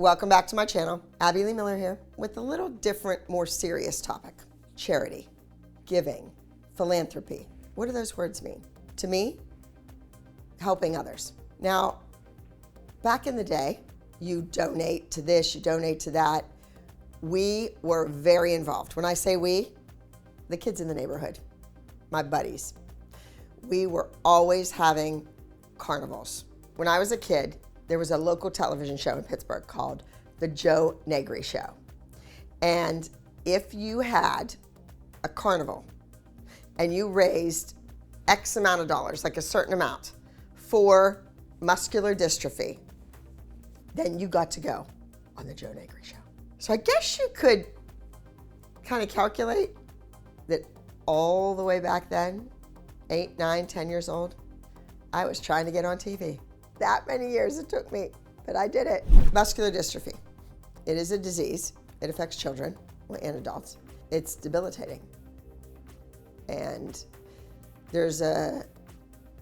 Welcome back to my channel. Abby Lee Miller here with a little different, more serious topic. Charity, giving, philanthropy. What do those words mean? To me, helping others. Now, back in the day, you donate to this, you donate to that. We were very involved. When I say we, the kids in the neighborhood, my buddies. We were always having carnivals. When I was a kid, there was a local television show in Pittsburgh called The Joe Negri Show. And if you had a carnival and you raised X amount of dollars, like a certain amount, for muscular dystrophy, then you got to go on The Joe Negri Show. So I guess you could kind of calculate that all the way back then, 8, 9, 10 years old, I was trying to get on TV. That many years it took me, but I did it. Muscular dystrophy. It is a disease. It affects children and adults. It's debilitating. And there's a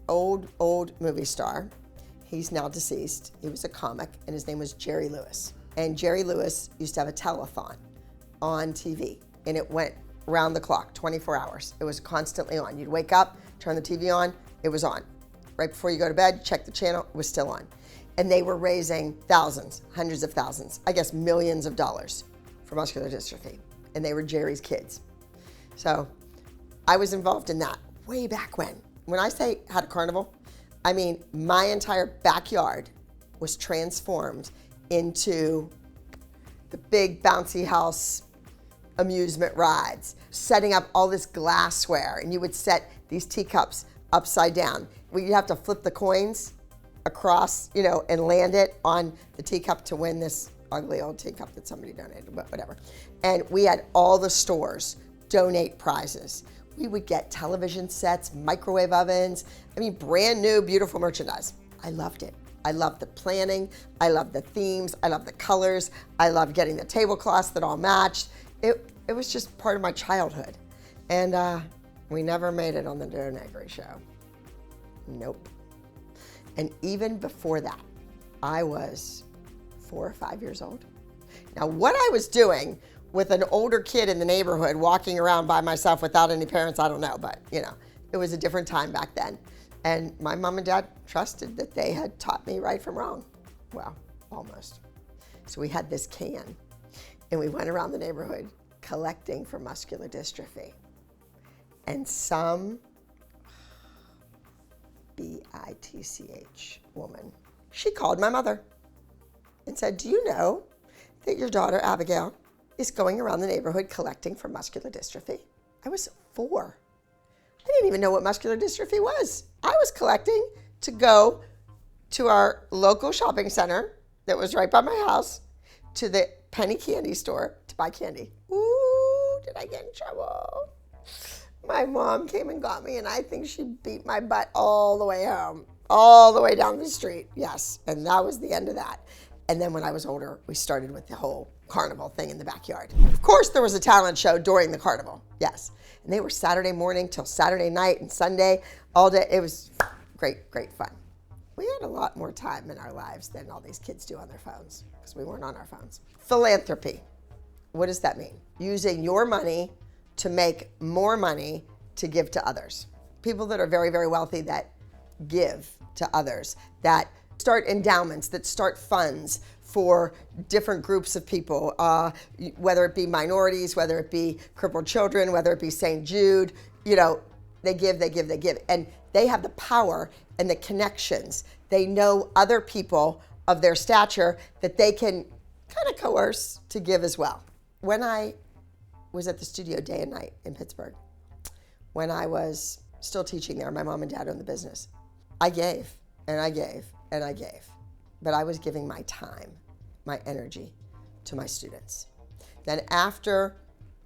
old movie star. He's now deceased. He was a comic, and his name was Jerry Lewis. And Jerry Lewis used to have a telethon on TV, and it went around the clock, 24 hours. It was constantly on. You'd wake up, turn the TV on, it was on. Right before you go to bed, check the channel, it was still on. And they were raising thousands, hundreds of thousands, I guess millions of dollars for muscular dystrophy. And they were Jerry's kids. So I was involved in that way back when. When I say had a carnival, I mean my entire backyard was transformed into the big bouncy house amusement rides, setting up all this glassware, and you would set these teacups upside down. We'd have to flip the coins across, and land it on the teacup to win this ugly old teacup that somebody donated, but whatever. And we had all the stores donate prizes. We would get television sets, microwave ovens, brand new, beautiful merchandise. I loved it. I loved the planning. I loved the themes. I loved the colors. I loved getting the tablecloths that all matched. It was just part of my childhood. And we never made it on the Joe Negri Show. Nope. And even before that, I was 4 or 5 years old. Now, what I was doing with an older kid in the neighborhood walking around by myself without any parents, I don't know, but it was a different time back then. And my mom and dad trusted that they had taught me right from wrong. Well, almost. So we had this can, and we went around the neighborhood collecting for muscular dystrophy. And some bitch woman, she called my mother and said, "Do you know that your daughter Abigail is going around the neighborhood collecting for muscular dystrophy?" I was 4. I didn't even know what muscular dystrophy was. I was collecting to go to our local shopping center that was right by my house, to the penny candy store to buy candy. Ooh, did I get in trouble? My mom came and got me, and I think she beat my butt all the way home, all the way down the street. Yes, and that was the end of that. And then when I was older, we started with the whole carnival thing in the backyard. Of course, there was a talent show during the carnival, yes. And they were Saturday morning till Saturday night and Sunday, all day. It was great, great fun. We had a lot more time in our lives than all these kids do on their phones, because we weren't on our phones. Philanthropy, what does that mean? Using your money to make more money to give to others. People that are very, very wealthy that give to others, that start endowments, that start funds for different groups of people, whether it be minorities, whether it be crippled children, whether it be St. Jude, they give. And they have the power and the connections. They know other people of their stature that they can kind of coerce to give as well. When I was at the studio day and night in Pittsburgh, when I was still teaching there, my mom and dad owned the business. I gave, and I gave, and I gave. But I was giving my time, my energy to my students. Then after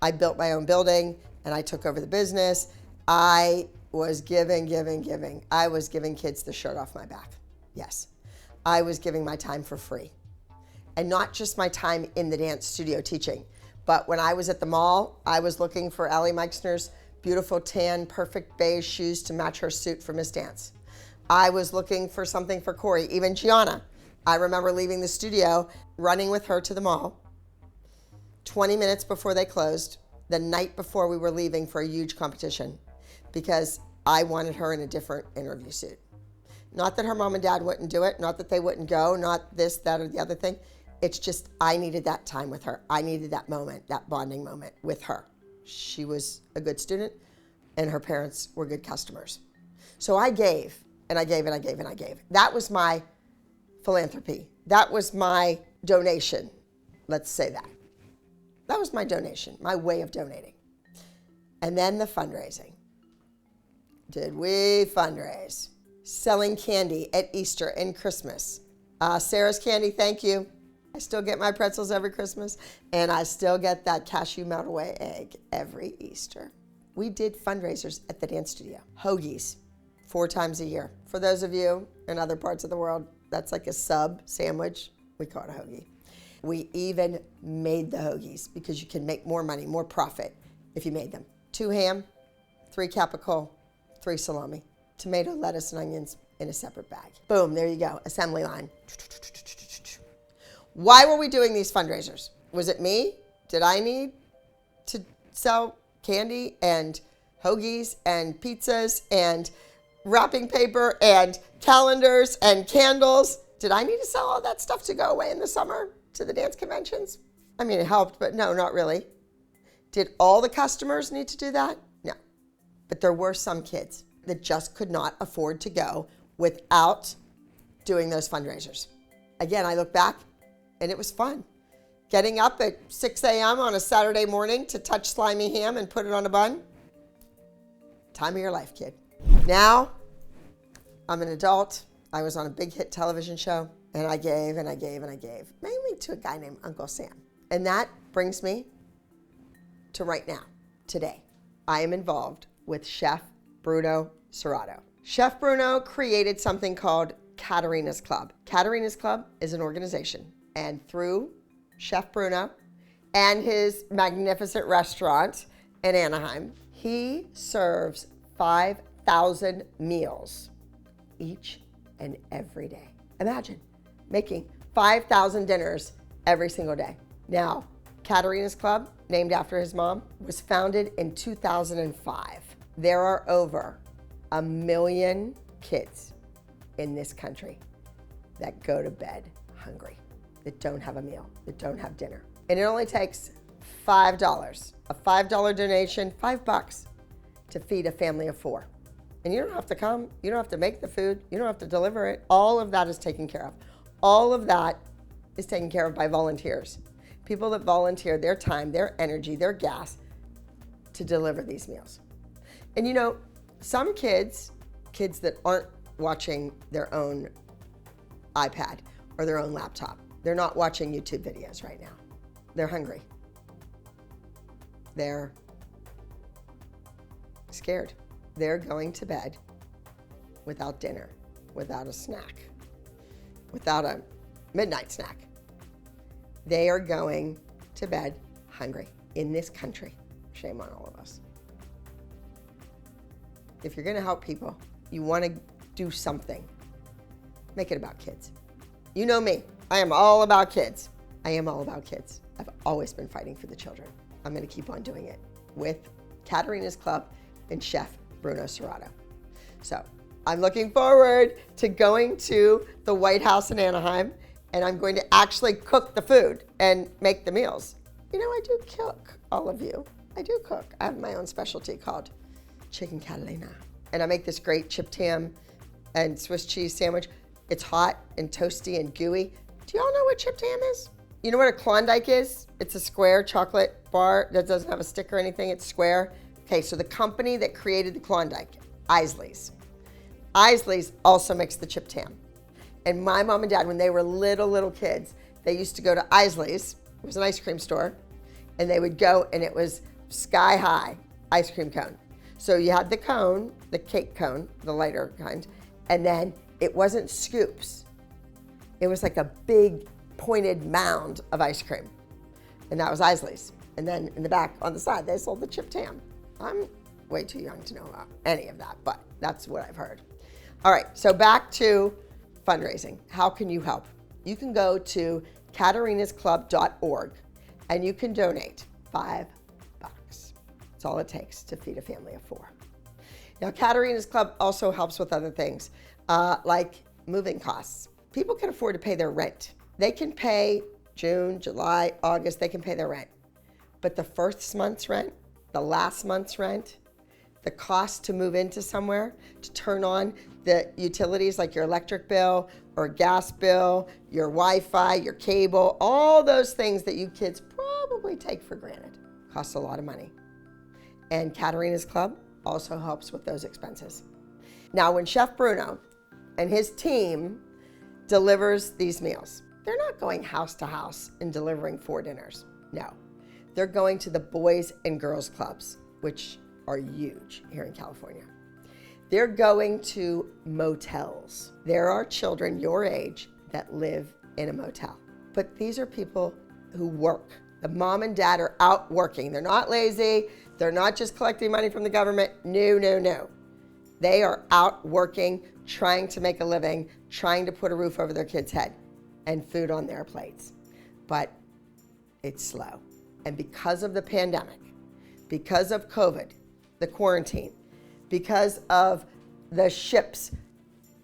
I built my own building and I took over the business, I was giving. I was giving kids the shirt off my back. Yes, I was giving my time for free. And not just my time in the dance studio teaching, but when I was at the mall, I was looking for Allie Meixner's beautiful tan, perfect beige shoes to match her suit for Miss Dance. I was looking for something for Corey, even Gianna. I remember leaving the studio, running with her to the mall, 20 minutes before they closed, the night before we were leaving for a huge competition, because I wanted her in a different interview suit. Not that her mom and dad wouldn't do it, not that they wouldn't go, not this, that, or the other thing. It's just I needed that time with her. I needed that moment, that bonding moment with her. She was a good student, and her parents were good customers. So I gave, and I gave, and I gave, and I gave. That was my philanthropy. That was my donation. Let's say that. That was my donation, my way of donating. And then the fundraising. Did we fundraise? Selling candy at Easter and Christmas. Sarah's Candy, thank you. I still get my pretzels every Christmas, and I still get that cashew melt-away egg every Easter. We did fundraisers at the dance studio. Hoagies, 4 times a year. For those of you in other parts of the world, that's like a sub sandwich. We call it a hoagie. We even made the hoagies because you can make more money, more profit if you made them. 2 ham, 3 capicola, 3 salami, tomato, lettuce, and onions in a separate bag. Boom, there you go, assembly line. Why were we doing these fundraisers? Was it me? Did I need to sell candy and hoagies and pizzas and wrapping paper and calendars and candles? Did I need to sell all that stuff to go away in the summer to the dance conventions? I mean, it helped, but no, not really. Did all the customers need to do that? No. But there were some kids that just could not afford to go without doing those fundraisers. Again, I look back and it was fun. Getting up at 6 a.m. on a Saturday morning to touch slimy ham and put it on a bun. Time of your life, kid. Now, I'm an adult. I was on a big hit television show, and I gave and I gave and I gave, mainly to a guy named Uncle Sam. And that brings me to right now, today. I am involved with Chef Bruno Serrato. Chef Bruno created something called CATERINA'S CLUB. CATERINA'S CLUB is an organization, and through Chef Bruno and his magnificent restaurant in Anaheim, he serves 5,000 meals each and every day. Imagine making 5,000 dinners every single day. Now, CATERINA'S Club, named after his mom, was founded in 2005. There are over 1 million kids in this country that go to bed hungry, that don't have a meal, that don't have dinner. And it only takes $5, a $5 donation, $5 to feed a family of 4. And you don't have to come, you don't have to make the food, you don't have to deliver it. All of that is taken care of. All of that is taken care of by volunteers. People that volunteer their time, their energy, their gas to deliver these meals. And you know, some kids that aren't watching their own iPad or their own laptop, they're not watching YouTube videos right now. They're hungry. They're scared. They're going to bed without dinner, without a snack, without a midnight snack. They are going to bed hungry in this country. Shame on all of us. If you're going to help people, you want to do something, make it about kids. You know me. I am all about kids. I am all about kids. I've always been fighting for the children. I'm going to keep on doing it with CATERINA'S Club and Chef Bruno Serrato. So I'm looking forward to going to the White House in Anaheim, and I'm going to actually cook the food and make the meals. You know, I do cook, all of you. I do cook. I have my own specialty called Chicken Katarina. And I make this great chipped ham and Swiss cheese sandwich. It's hot and toasty and gooey. Do y'all know what chipped ham is? You know what a Klondike is? It's a square chocolate bar that doesn't have a stick or anything. It's square. Okay, so the company that created the Klondike, Isley's also makes the chipped ham. And my mom and dad, when they were little kids, they used to go to Isley's. It was an ice cream store. And they would go, and it was sky high ice cream cone. So you had the cone, the cake cone, the lighter kind, and then it wasn't scoops. It was like a big pointed mound of ice cream. And that was Isley's. And then in the back on the side, they sold the chipped ham. I'm way too young to know about any of that, but that's what I've heard. All right, so back to fundraising. How can you help? you can go to CATERINA'SCLUB.org and you can donate $5. That's all it takes to feed a family of 4. Now, Katerina's Club also helps with other things, like moving costs. People can afford to pay their rent. They can pay June, July, August, they can pay their rent. But the first month's rent, the last month's rent, the cost to move into somewhere, to turn on the utilities like your electric bill or gas bill, your Wi-Fi, your cable, all those things that you kids probably take for granted, costs a lot of money. And Katerina's Club also helps with those expenses. Now, when Chef Bruno and his team delivers these meals, they're not going house to house and delivering 4 dinners. No, they're going to the Boys and Girls Clubs, which are huge here in California. They're going to motels. There are children your age that live in a motel. But these are people who work. The mom and dad are out working. They're not lazy. They're not just collecting money from the government. No, no, no. They are out working, trying to make a living, trying to put a roof over their kids' head and food on their plates. But it's slow. And because of the pandemic, because of COVID, the quarantine, because of the ships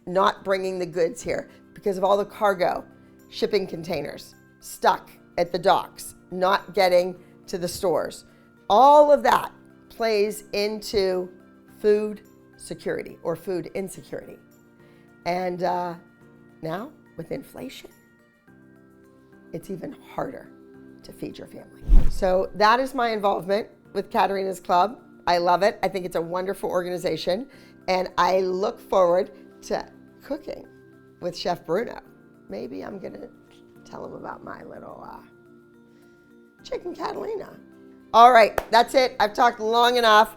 not bringing the goods here, because of all the cargo, shipping containers stuck at the docks, not getting to the stores, all of that plays into food security or food insecurity. And now, with inflation, it's even harder to feed your family. So that is my involvement with Katerina's Club. I love it. I think it's a wonderful organization. And I look forward to cooking with Chef Bruno. Maybe I'm going to tell him about my little chicken Catalina. All right, that's it. I've talked long enough.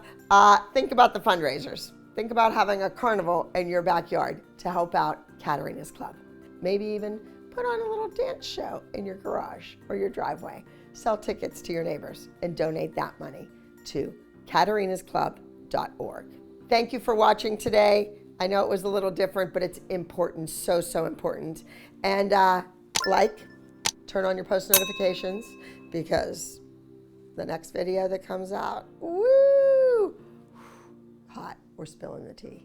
Think about the fundraisers. Think about having a carnival in your backyard to help out Katerina's Club. Maybe even put on a little dance show in your garage or your driveway. Sell tickets to your neighbors and donate that money to CATERINA'SCLUB.org. Thank you for watching today. I know it was a little different, but it's important, so, so important. And turn on your post notifications because the next video that comes out, woo, hot, we're spilling the tea.